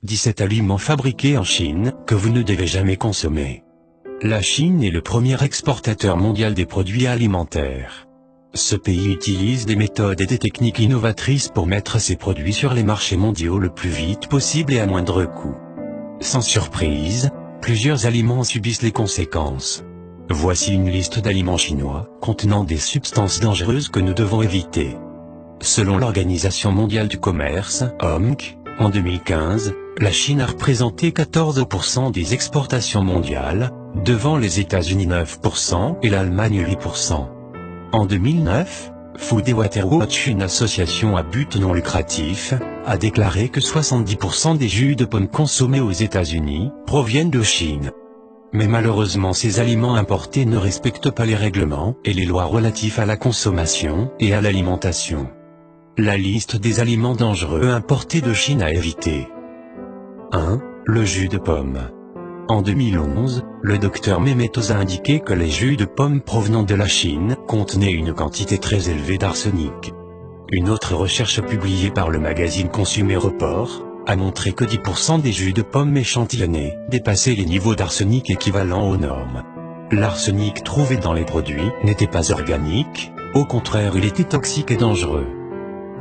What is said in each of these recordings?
17 aliments fabriqués en Chine que vous ne devez jamais consommer. La Chine est le premier exportateur mondial des produits alimentaires. Ce pays utilise des méthodes et des techniques innovatrices pour mettre ses produits sur les marchés mondiaux le plus vite possible et à moindre coût. Sans surprise, plusieurs aliments subissent les conséquences. Voici une liste d'aliments chinois contenant des substances dangereuses que nous devons éviter. Selon l'Organisation mondiale du commerce, OMC, en 2015, la Chine a représenté 14% des exportations mondiales, devant les États-Unis 9% et l'Allemagne 8%. En 2009, Food and Water Watch, une association à but non lucratif, a déclaré que 70% des jus de pomme consommés aux États-Unis proviennent de Chine. Mais malheureusement, ces aliments importés ne respectent pas les règlements et les lois relatifs à la consommation et à l'alimentation. La liste des aliments dangereux importés de Chine à éviter. 1. Le jus de pomme. En 2011, le docteur Mehmetoz a indiqué que les jus de pomme provenant de la Chine contenaient une quantité très élevée d'arsenic. Une autre recherche publiée par le magazine Consumer Report a montré que 10% des jus de pomme échantillonnés dépassaient les niveaux d'arsenic équivalents aux normes. L'arsenic trouvé dans les produits n'était pas organique, au contraire il était toxique et dangereux.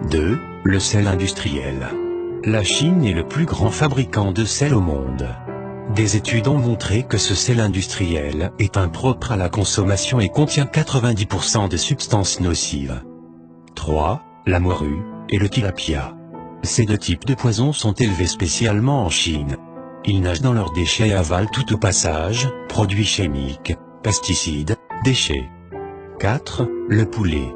2. Le sel industriel. La Chine est le plus grand fabricant de sel au monde. Des études ont montré que ce sel industriel est impropre à la consommation et contient 90% de substances nocives. 3. La morue et le tilapia. Ces deux types de poissons sont élevés spécialement en Chine. Ils nagent dans leurs déchets et avalent tout au passage, produits chimiques, pesticides, déchets. 4. Le poulet.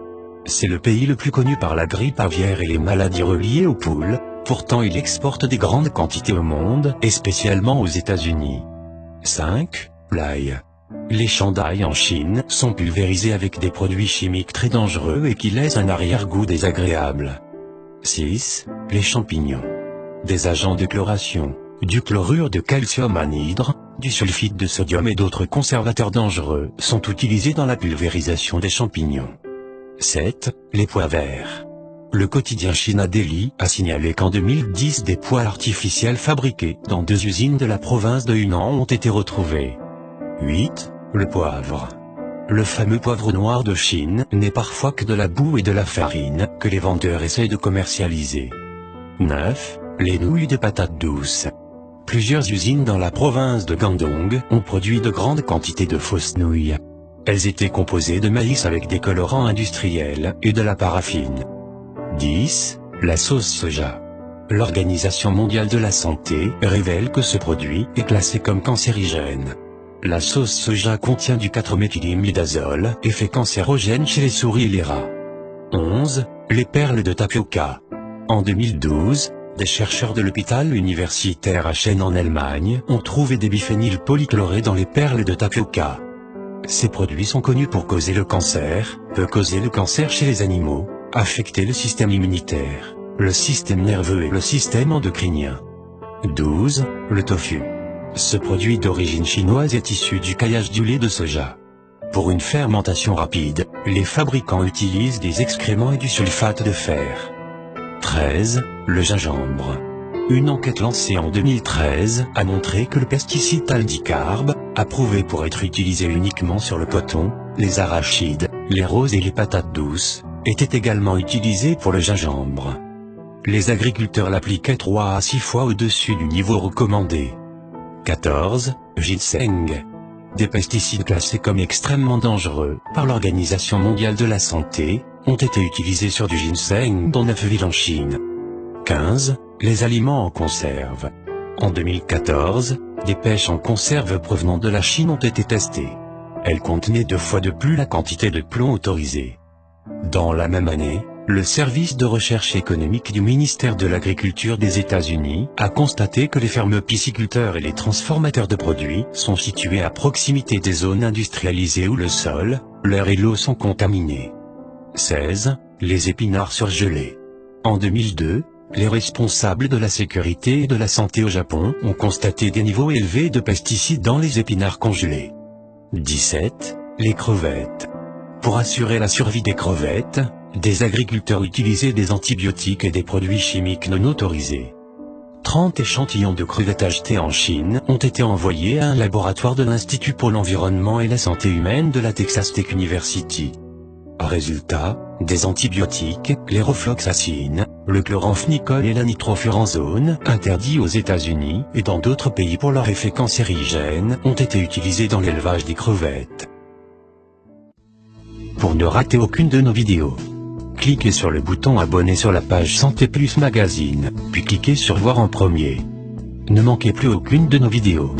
C'est le pays le plus connu par la grippe aviaire et les maladies reliées aux poules, pourtant il exporte des grandes quantités au monde et spécialement aux États-Unis. 5. L'ail. Les champs d'ail en Chine sont pulvérisés avec des produits chimiques très dangereux et qui laissent un arrière-goût désagréable. 6. Les champignons. Des agents de chloration, du chlorure de calcium anhydre, du sulfite de sodium et d'autres conservateurs dangereux sont utilisés dans la pulvérisation des champignons. 7. Les pois verts. Le quotidien China Daily a signalé qu'en 2010 des pois artificiels fabriqués dans 2 usines de la province de Hunan ont été retrouvés. 8. Le poivre. Le fameux poivre noir de Chine n'est parfois que de la boue et de la farine que les vendeurs essayent de commercialiser. 9. Les nouilles de patates douces. Plusieurs usines dans la province de Guangdong ont produit de grandes quantités de fausses nouilles. Elles étaient composées de maïs avec des colorants industriels et de la paraffine. 10. La sauce soja. L'Organisation mondiale de la santé révèle que ce produit est classé comme cancérigène. La sauce soja contient du 4-méthylimidazole, effet cancérogène chez les souris et les rats. 11. Les perles de tapioca. En 2012, des chercheurs de l'hôpital universitaire Aachen en Allemagne ont trouvé des biphényl polychlorés dans les perles de tapioca. Ces produits sont connus pour causer le cancer, peuvent causer le cancer chez les animaux, affecter le système immunitaire, le système nerveux et le système endocrinien. 12. Le tofu. Ce produit d'origine chinoise est issu du caillage du lait de soja. Pour une fermentation rapide, les fabricants utilisent des excréments et du sulfate de fer. 13. Le gingembre. Une enquête lancée en 2013 a montré que le pesticide aldicarbe, approuvé pour être utilisé uniquement sur le coton, les arachides, les roses et les patates douces, était également utilisé pour le gingembre. Les agriculteurs l'appliquaient 3 à 6 fois au-dessus du niveau recommandé. 14. Ginseng. Des pesticides classés comme extrêmement dangereux par l'Organisation mondiale de la santé ont été utilisés sur du ginseng dans 9 villes en Chine. 15. Les aliments en conserve. En 2014, des pêches en conserve provenant de la Chine ont été testées. Elles contenaient 2 fois de plus la quantité de plomb autorisée. Dans la même année, le service de recherche économique du ministère de l'Agriculture des États-Unis a constaté que les fermes pisciculteurs et les transformateurs de produits sont situés à proximité des zones industrialisées où le sol, l'air et l'eau sont contaminés. 16. Les épinards surgelés. En 2002, les responsables de la sécurité et de la santé au Japon ont constaté des niveaux élevés de pesticides dans les épinards congelés. 17. Les crevettes. Pour assurer la survie des crevettes, des agriculteurs utilisaient des antibiotiques et des produits chimiques non autorisés. 30 échantillons de crevettes achetées en Chine ont été envoyés à un laboratoire de l'Institut pour l'environnement et la santé humaine de la Texas Tech University. Résultat, des antibiotiques, l'érofloxacine, le chloramphénicol et la nitrofuranzone, interdits aux États-Unis et dans d'autres pays pour leur effet cancérigène, ont été utilisés dans l'élevage des crevettes. Pour ne rater aucune de nos vidéos, cliquez sur le bouton abonner sur la page Santé Plus Magazine, puis cliquez sur voir en premier. Ne manquez plus aucune de nos vidéos.